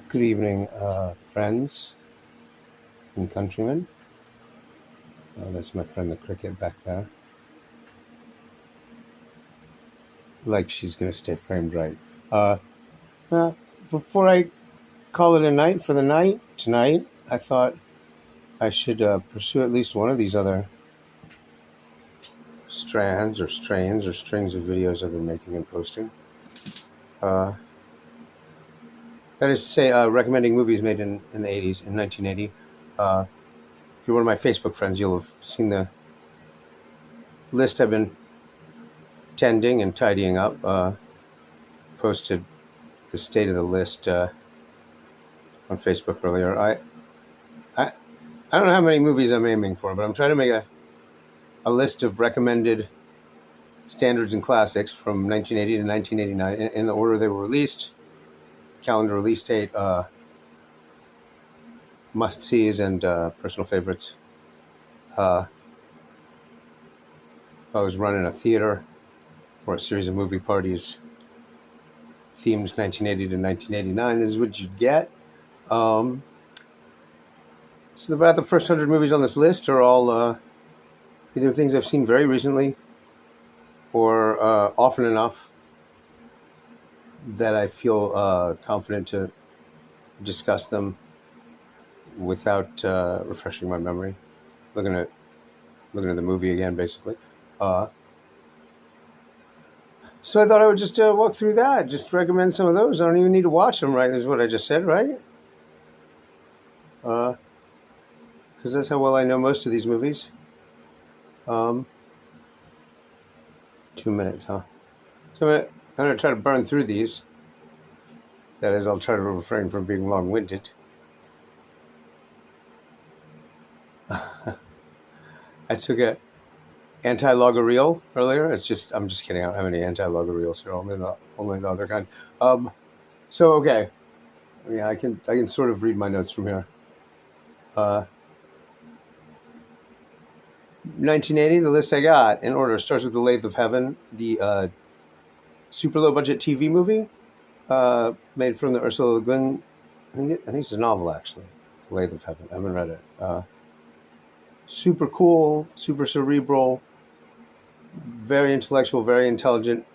Good evening, friends and countrymen. That's my friend the cricket back there. Like she's going to stay framed right. Uh, uh, Before I call it a night for the night tonight, I thought I should pursue at least one of these other strands or strains or strings of videos I've been making and posting. Uh, that is to say, recommending movies made in the 80s, in 1980. If you're one of my Facebook friends, you'll have seen the list I've been tending and tidying up. Posted the state of the list on Facebook earlier. I I don't know how many movies I'm aiming for, but I'm trying to make a list of recommended standards and classics from 1980 to 1989 in the order they were released, calendar release date, must-sees, and personal favorites. If I was running a theater or a series of movie parties themed 1980 to 1989, this is what you'd get. So about the first 100 movies on this list are all either things I've seen very recently or often enough that I feel confident to discuss them without refreshing my memory. Looking at the movie again, basically. So I thought I would just walk through that, just recommend some of those. I don't even need to watch them, right? This is what I just said, right? Because that's how well I know most of these movies. 2 minutes, huh? So I'm going to try to burn through these. That is, I'll try to refrain from being long-winded. I took a anti-logger reel earlier. I'm just kidding. I don't have any anti-logger reels here. Only the other kind. So okay, yeah, I can sort of read my notes from here. 1980, the list I got in order starts with The Lathe of Heaven, the super low budget TV movie made from the Ursula Le Guin. I think it's a novel, actually. The Lathe of Heaven. I haven't read it. Super cool, super cerebral, very intellectual, very intelligent,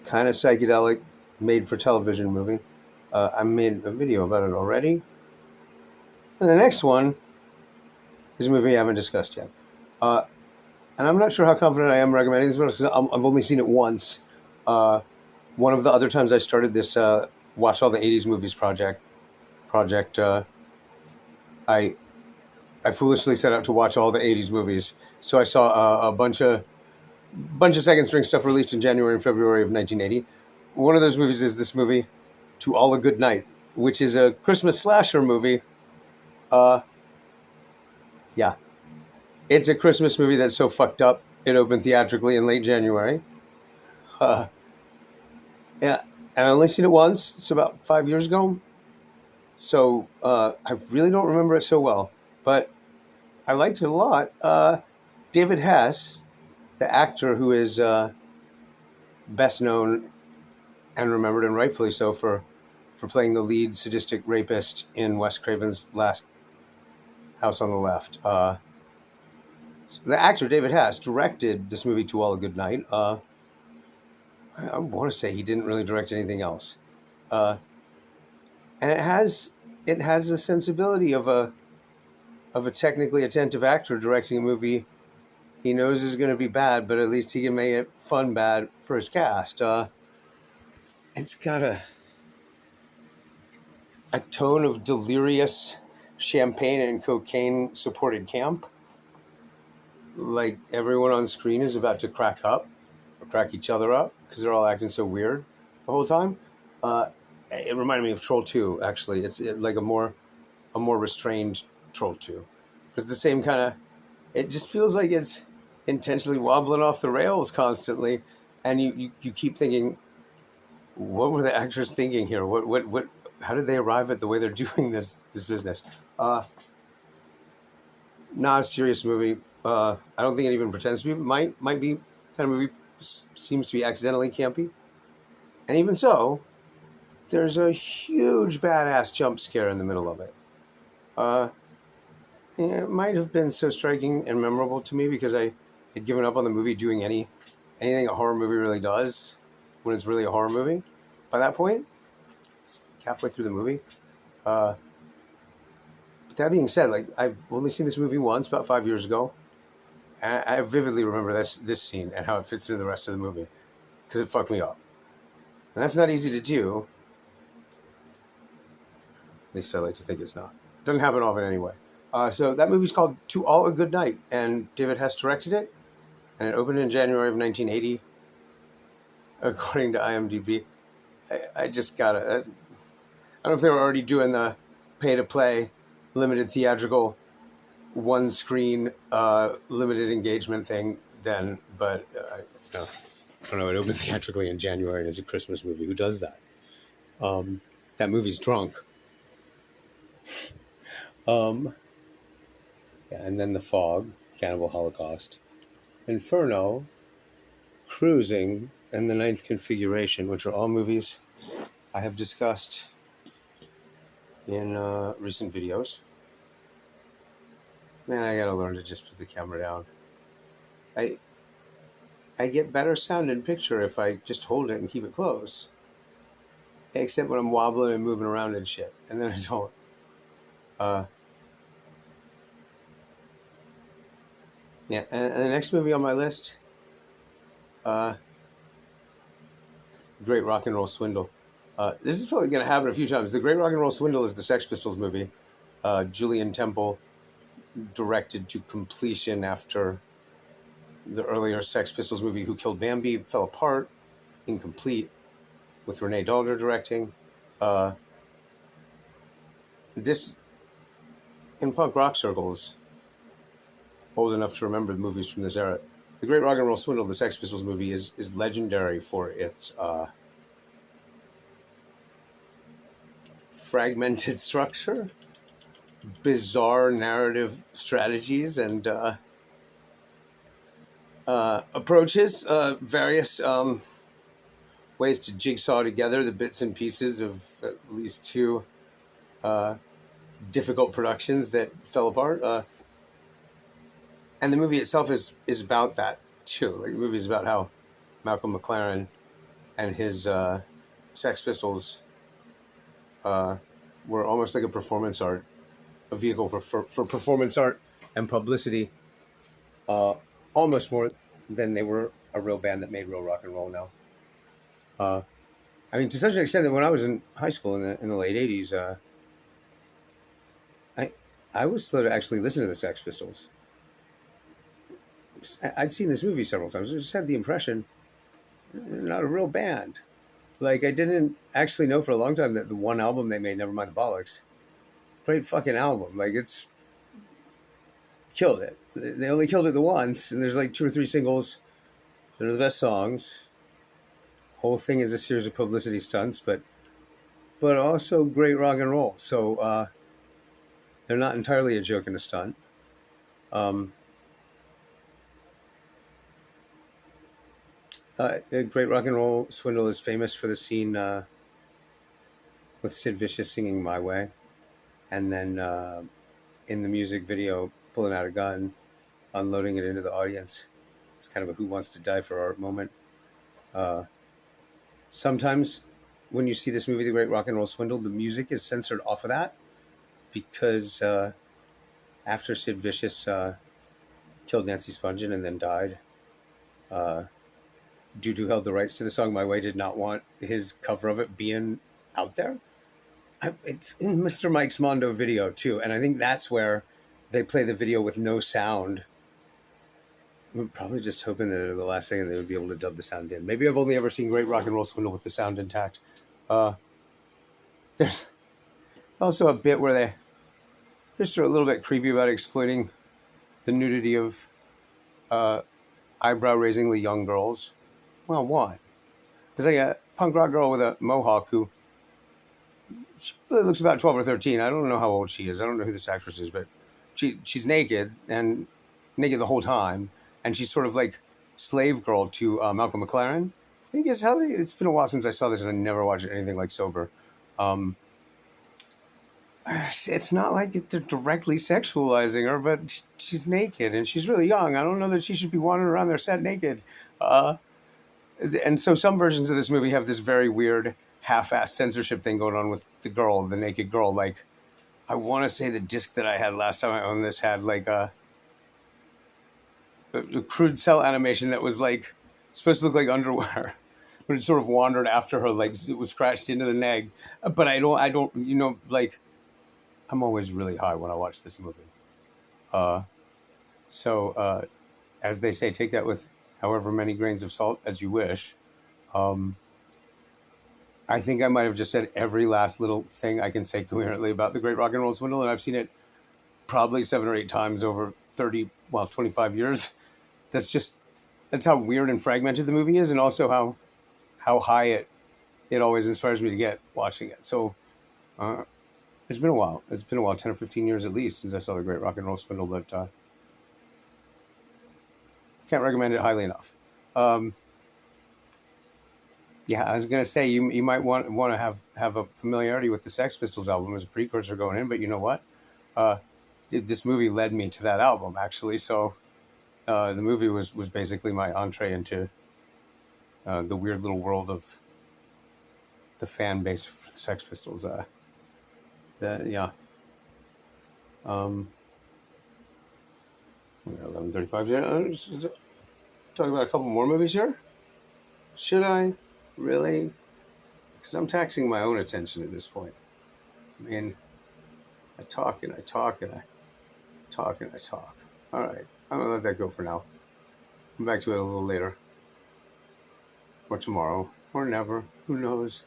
kind of psychedelic, made for television movie. I made a video about it already. And the next one is a movie I haven't discussed yet. And I'm not sure how confident I am recommending this one because I've only seen it once. One of the other times I started this Watch All the 80s Movies project, I foolishly set out to watch all the 80s movies. So I saw a bunch of second string stuff released in January and February of 1980. One of those movies is this movie, To All a Good Night, which is a Christmas slasher movie. Yeah. It's a Christmas movie that's so fucked up, it opened theatrically in late January. Yeah. And I only seen it once. It's about 5 years ago. So I really don't remember it so well. But I liked it a lot. David Hess, the actor who is best known and remembered, and rightfully so, for playing the lead sadistic rapist in Wes Craven's last House on the Left. The actor, David Hess, directed this movie, To All a Good Night. I want to say he didn't really direct anything else. And it has the sensibility of a technically attentive actor directing a movie he knows is going to be bad, but at least he can make it fun bad for his cast. It's got a tone of delirious champagne and cocaine supported camp. Like everyone on screen is about to crack up or crack each other up because they're all acting so weird the whole time. It reminded me of Troll 2, actually. It's like a more restrained Troll 2. It's the same kind of... It just feels like it's intentionally wobbling off the rails constantly. And you keep thinking, what were the actors thinking here? What how did they arrive at the way they're doing this business? Not a serious movie. I don't think it even pretends to be. Might be kind of movie seems to be accidentally campy. And even so, there's a huge badass jump scare in the middle of it. Uh, yeah, it might have been so striking and memorable to me because I had given up on the movie doing anything a horror movie really does when it's really a horror movie. By that point, it's halfway through the movie. But that being said, like I've only seen this movie once, about 5 years ago. And I vividly remember this scene and how it fits into the rest of the movie because it fucked me up. And that's not easy to do. At least I like to think it's not. Doesn't happen often anyway. So that movie's called To All a Good Night, and David Hess directed it, and it opened in January of 1980, according to IMDb. I just gotta... I don't know if they were already doing the pay-to-play, limited theatrical, one-screen, limited engagement thing then, but I don't know, it opened theatrically in January and it's a Christmas movie. Who does that? That movie's drunk. Yeah, and then The Fog, Cannibal Holocaust, Inferno, Cruising, and The Ninth Configuration, which are all movies I have discussed in recent videos. Man, I gotta learn to just put the camera down. I get better sound and picture if I just hold it and keep it close. Except when I'm wobbling and moving around and shit. And then I don't. Yeah, and the next movie on my list, Great Rock and Roll Swindle. This is probably going to happen a few times. The Great Rock and Roll Swindle is the Sex Pistols movie. Julian Temple directed to completion after the earlier Sex Pistols movie Who Killed Bambi fell apart, incomplete, with Renee Dahlgren directing. This, in punk rock circles, old enough to remember the movies from this era, The Great Rock and Roll Swindle, the Sex Pistols movie, is legendary for its fragmented structure, bizarre narrative strategies, and approaches, various ways to jigsaw together the bits and pieces of at least two difficult productions that fell apart. And the movie itself is about that too. Like, the movie is about how Malcolm McLaren and his Sex Pistols were almost like a performance art, a vehicle for performance art and publicity, almost more than they were a real band that made real rock and roll now. I mean, to such an extent that when I was in high school in the late 80s, I was slow to actually listen to the Sex Pistols. I'd seen this movie several times. I just had the impression they're not a real band. Like, I didn't actually know for a long time that the one album they made, Nevermind the Bollocks, great fucking album. Like, it's killed it. They only killed it the once, and there's like 2 or 3 singles that are the best songs. Whole thing is a series of publicity stunts, but also great rock and roll. So they're not entirely a joke and a stunt. Great Rock and Roll Swindle is famous for the scene with Sid Vicious singing My Way, and then in the music video pulling out a gun, unloading it into the audience. It's kind of a Who Wants to Die for Art moment. Sometimes when you see this movie, The Great Rock and Roll Swindle, the music is censored off of that because after Sid Vicious killed Nancy Spungen and then died, due to held the rights to the song My Way, did not want his cover of it being out there. It's in Mr. Mike's Mondo video too, and I think that's where they play the video with no sound. I'm probably just hoping that at the last second they would be able to dub the sound in. Maybe I've only ever seen Great Rock and Roll Swindle with the sound intact. There's also a bit where they just are a little bit creepy about exploiting the nudity of eyebrow-raisingly young girls. Well, why? There's like a punk rock girl with a mohawk who she really looks about 12 or 13. I don't know how old she is. I don't know who this actress is, but she's naked and naked the whole time. And she's sort of like slave girl to Malcolm McLaren. I think it's been a while since I saw this, and I never watched anything like sober. Um, it's not like they're directly sexualizing her, but she's naked and she's really young. I don't know that she should be wandering around their set naked. Uh, and so some versions of this movie have this very weird half-ass censorship thing going on with the girl, the naked girl. Like, I want to say the disc that I had last time I owned this had like a crude cell animation that was like supposed to look like underwear. But it sort of wandered after her, like it was scratched into the neg. But I don't, like I'm always really high when I watch this movie. Uh, so, as they say, take that with however many grains of salt as you wish. Um, I think I might have just said every last little thing I can say coherently about the Great Rock and Roll Swindle, and I've seen it probably 7 or 8 times over 25 years. That's how weird and fragmented the movie is, and also how high it always inspires me to get watching it. So uh, it's been a while. It's been a while, 10 or 15 years at least since I saw the Great Rock and Roll Swindle, but can't recommend it highly enough. Yeah, I was gonna say you might want to have a familiarity with the Sex Pistols album as a precursor going in, but you know what? Uh, this movie led me to that album actually. So the movie was basically my entree into the weird little world of the fan base for the Sex Pistols. Yeah. 11:35. Talk about a couple more movies here. Should I really? Because I'm taxing my own attention at this point. I mean, I talk and I talk and I talk and I talk. All right, I'm gonna let that go for now. Come back to it a little later, or tomorrow, or never. Who knows?